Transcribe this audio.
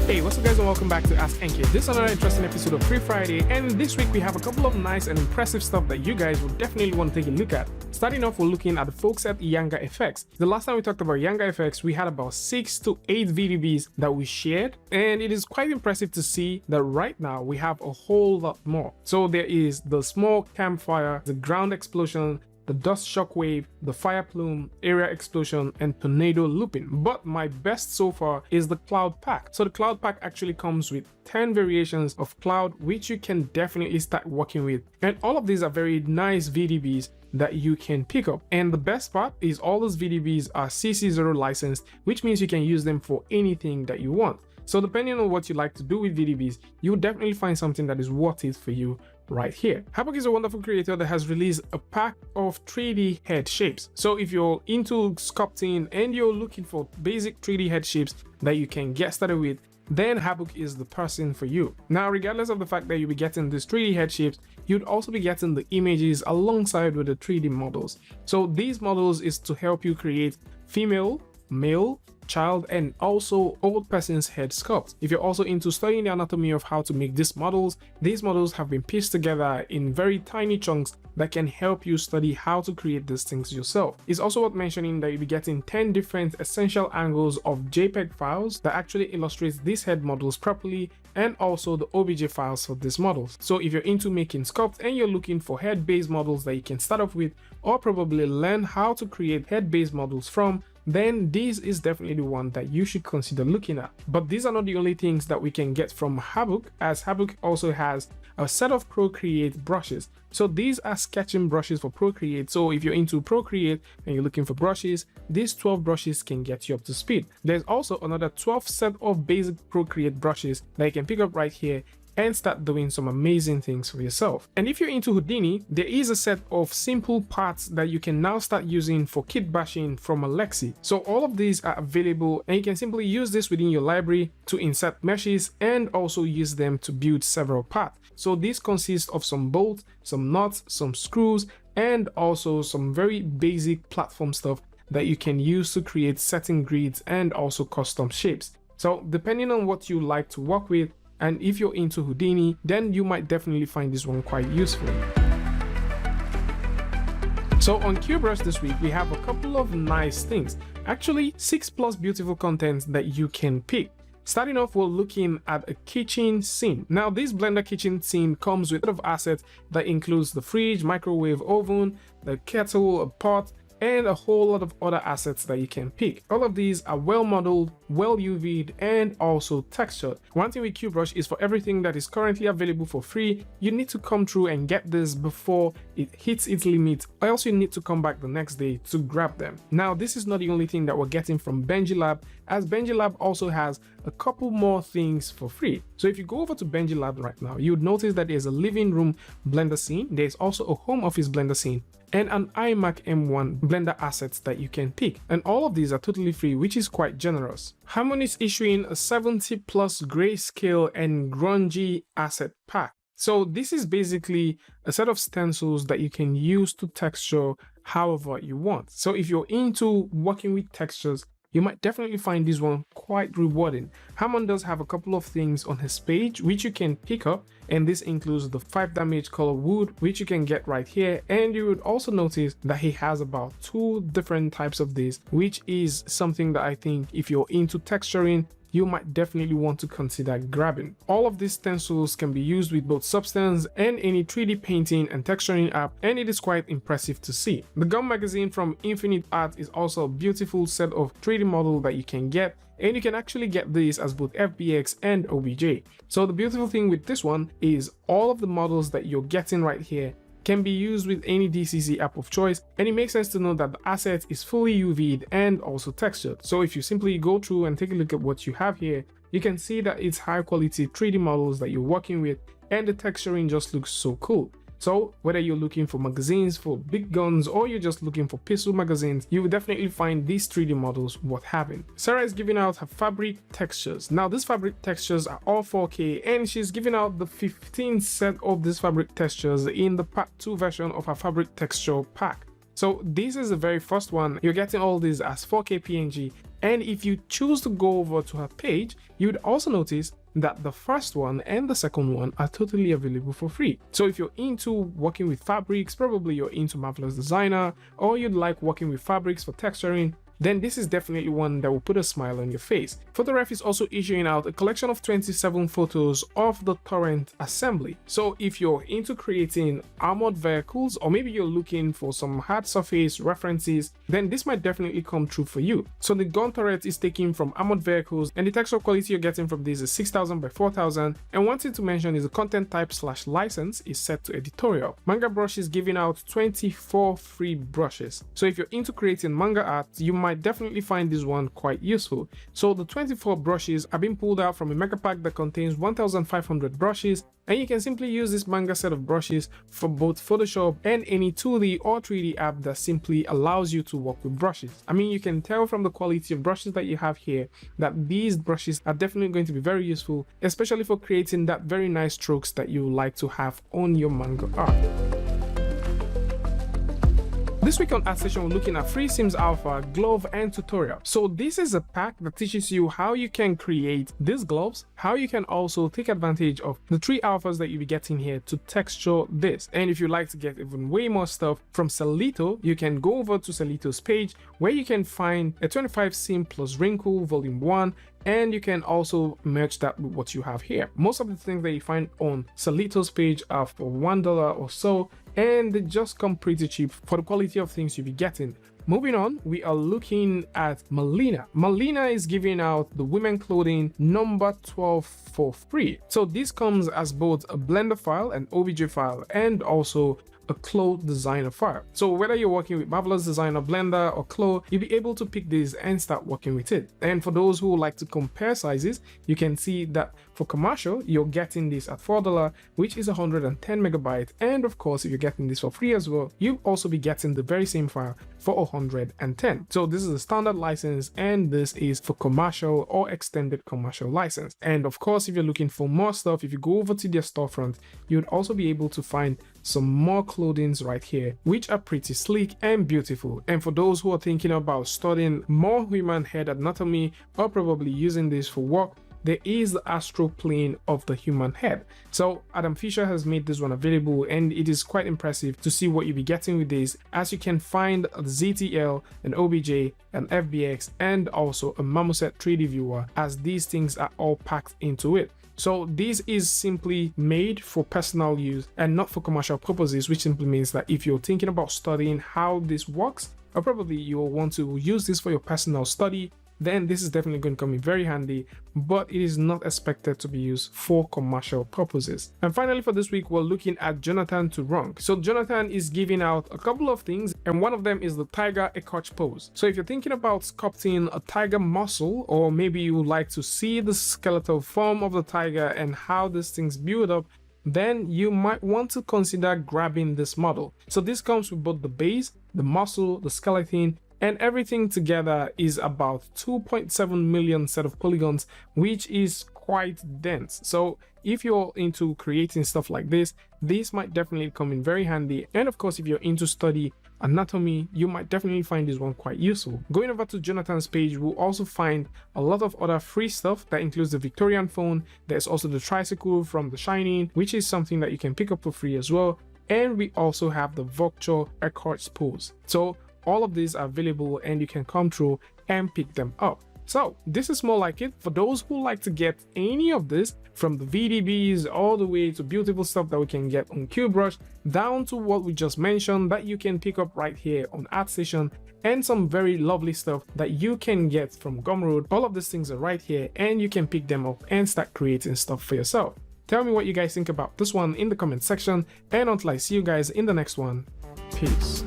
Hey, what's up guys, and welcome back to askNK. This is another interesting episode of Free Friday, and this week we have a couple of nice and impressive stuff that you guys will definitely want to take a look at. Starting off, we're looking at the folks at Younger FX. The last time we talked about Younger FX, we had about 6 to 8 VDBs that we shared, and it is quite impressive to see that right now we have a whole lot more. So there is the small campfire, the ground explosion, the dust shockwave, the fire plume, area explosion, and tornado looping. But my best so far is the cloud pack. So the cloud pack actually comes with 10 variations of cloud, which you can definitely start working with. And all of these are very nice VDBs that you can pick up. And the best part is all those VDBs are CC0 licensed, which means you can use them for anything that you want. So depending on what you like to do with VDBs, you'll definitely find something that is worth it for you right here. Havoc is a wonderful creator that has released a pack of 3D head shapes. So if you're into sculpting and you're looking for basic 3D head shapes that you can get started with, then Havoc is the person for you. Now, regardless of the fact that you'll be getting these 3D head shapes, you'd also be getting the images alongside with the 3D models. So these models is to help you create female, male, child, and also old person's head sculpt. If you're also into studying the anatomy of how to make these models have been pieced together in very tiny chunks that can help you study how to create these things yourself. It's also worth mentioning that you'll be getting 10 different essential angles of JPEG files that actually illustrates these head models properly, and also the OBJ files for these models. So if you're into making sculpts and you're looking for head-based models that you can start off with, or probably learn how to create head-based models from, then this is definitely the one that you should consider looking at. But these are not the only things that we can get from Havoc, as Havoc also has a set of Procreate brushes. So these are sketching brushes for Procreate. So if you're into Procreate and you're looking for brushes, these 12 brushes can get you up to speed. There's also another 12 set of basic Procreate brushes that you can pick up right here and start doing some amazing things for yourself. And if you're into Houdini, there is a set of simple parts that you can now start using for kit bashing from Alexi. So all of these are available, and you can simply use this within your library to insert meshes and also use them to build several parts. So this consists of some bolts, some nuts, some screws, and also some very basic platform stuff that you can use to create certain grids and also custom shapes. So depending on what you like to work with, and if you're into Houdini, then you might definitely find this one quite useful. So on QBrush this week, we have a couple of nice things. Actually, 6+ beautiful contents that you can pick. Starting off, we're looking at a kitchen scene. Now, this Blender kitchen scene comes with a lot of assets that includes the fridge, microwave oven, the kettle, a pot, and a whole lot of other assets that you can pick. All of these are well modeled, well UV'd, and also textured. One thing with QBrush is for everything that is currently available for free, you need to come through and get this before it hits its limit, or else you need to come back the next day to grab them. Now, this is not the only thing that we're getting from Benji Lab, as Benji Lab also has a couple more things for free. So if you go over to Benji Lab right now, you would notice that there's a living room Blender scene, there's also a home office Blender scene, and an iMac M1 Blender assets that you can pick. And all of these are totally free, which is quite generous. Harmony is issuing a 70+ grayscale and grungy asset pack. So this is basically a set of stencils that you can use to texture however you want. So if you're into working with textures, you might definitely find this one quite rewarding. Hammond does have a couple of things on his page which you can pick up, and this includes the 5 damage color wood, which you can get right here. And you would also notice that he has about 2 different types of this, which is something that I think if you're into texturing, you might definitely want to consider grabbing. All of these stencils can be used with both Substance and any 3D painting and texturing app, and it is quite impressive to see. The Gum magazine from Infinite Art is also a beautiful set of 3D model that you can get, and you can actually get this as both FBX and OBJ. So the beautiful thing with this one is all of the models that you're getting right here can be used with any DCC app of choice, and it makes sense to know that the asset is fully UV'd and also textured. So if you simply go through and take a look at what you have here, you can see that it's high quality 3D models that you're working with, and the texturing just looks so cool. So whether you're looking for magazines for big guns or you're just looking for pistol magazines, you will definitely find these 3D models worth having. Sarah is giving out her fabric textures. Now these fabric textures are all 4K, and she's giving out the 15 set of these fabric textures in the part 2 version of her fabric texture pack. So this is the very first one. You're getting all these as 4K PNG. And if you choose to go over to her page, you would also notice that the first one and the second one are totally available for free. So if you're into working with fabrics, probably you're into Marvelous Designer, or you'd like working with fabrics for texturing, then this is definitely one that will put a smile on your face. Photograph is also issuing out a collection of 27 photos of the turret assembly. So if you're into creating armored vehicles, or maybe you're looking for some hard surface references, then this might definitely come true for you. So the gun turret is taken from armored vehicles, and the texture quality you're getting from this is 6000 by 4000. And one thing to mention is the content type / license is set to editorial. Manga Brush is giving out 24 free brushes. So if you're into creating manga art, you might definitely find this one quite useful. So the 24 brushes are being pulled out from a mega pack that contains 1500 brushes, and you can simply use this manga set of brushes for both Photoshop and any 2D or 3D app that simply allows you to work with brushes. I mean, you can tell from the quality of brushes that you have here that these brushes are definitely going to be very useful, especially for creating that very nice strokes that you like to have on your manga art. This week on AskStation, we're looking at Free Sims Alpha, Glove, and Tutorial. So this is a pack that teaches you how you can create these gloves, how you can also take advantage of the 3 alphas that you'll be getting here to texture this. And if you'd like to get even way more stuff from Celito, you can go over to Celito's page where you can find a 25 Sim plus Wrinkle Volume 1, and you can also merge that with what you have here. Most of the things that you find on Celito's page are for $1 or so, and they just come pretty cheap for the quality of things you'll be getting. Moving on, we are looking at Melina. Melina is giving out the women clothing number 12 for free. So this comes as both a Blender file, an OBJ file, and also a Clo Designer file. So whether you're working with Marvelous Designer, Blender, or Clo, you'll be able to pick this and start working with it. And for those who like to compare sizes, you can see that for commercial, you're getting this at $4, which is 110 megabytes. And of course, if you're getting this for free as well, you'll also be getting the very same file for 110. So this is a standard license, and this is for commercial or extended commercial license. And of course, if you're looking for more stuff, if you go over to their storefront, you'd also be able to find some more clothings right here, which are pretty sleek and beautiful. And for those who are thinking about studying more human head anatomy or probably using this for work, there is the astral plane of the human head. So Adam Fisher has made this one available, and it is quite impressive to see what you'll be getting with this, as you can find a ZTL, an OBJ, an FBX, and also a Marmoset 3D viewer, as these things are all packed into it. So this is simply made for personal use and not for commercial purposes, which simply means that if you're thinking about studying how this works, or probably you'll want to use this for your personal study, then this is definitely going to come in very handy, but it is not expected to be used for commercial purposes. And finally, for this week, we're looking at Jonathan to Runk. So Jonathan is giving out a couple of things, and one of them is the tiger Ekach pose. So if you're thinking about sculpting a tiger muscle, or maybe you would like to see the skeletal form of the tiger and how these things build up, then you might want to consider grabbing this model. So this comes with both the base, the muscle, the skeleton, and everything together is about 2.7 million set of polygons, which is quite dense. So if you're into creating stuff like this might definitely come in very handy. And of course, if you're into study anatomy, you might definitely find this one quite useful. Going over to Jonathan's page, we'll also find a lot of other free stuff that includes the Victorian phone. There's also the tricycle from The Shining, which is something that you can pick up for free as well. And we also have the Vulture Ekach pose. So all of these are available, and you can come through and pick them up. So this is more like it for those who like to get any of this, from the VDBs all the way to beautiful stuff that we can get on QBrush, down to what we just mentioned that you can pick up right here on ArtStation, and some very lovely stuff that you can get from Gumroad. All of these things are right here, and you can pick them up and start creating stuff for yourself. Tell me what you guys think about this one in the comment section, and until I see you guys in the next one, peace.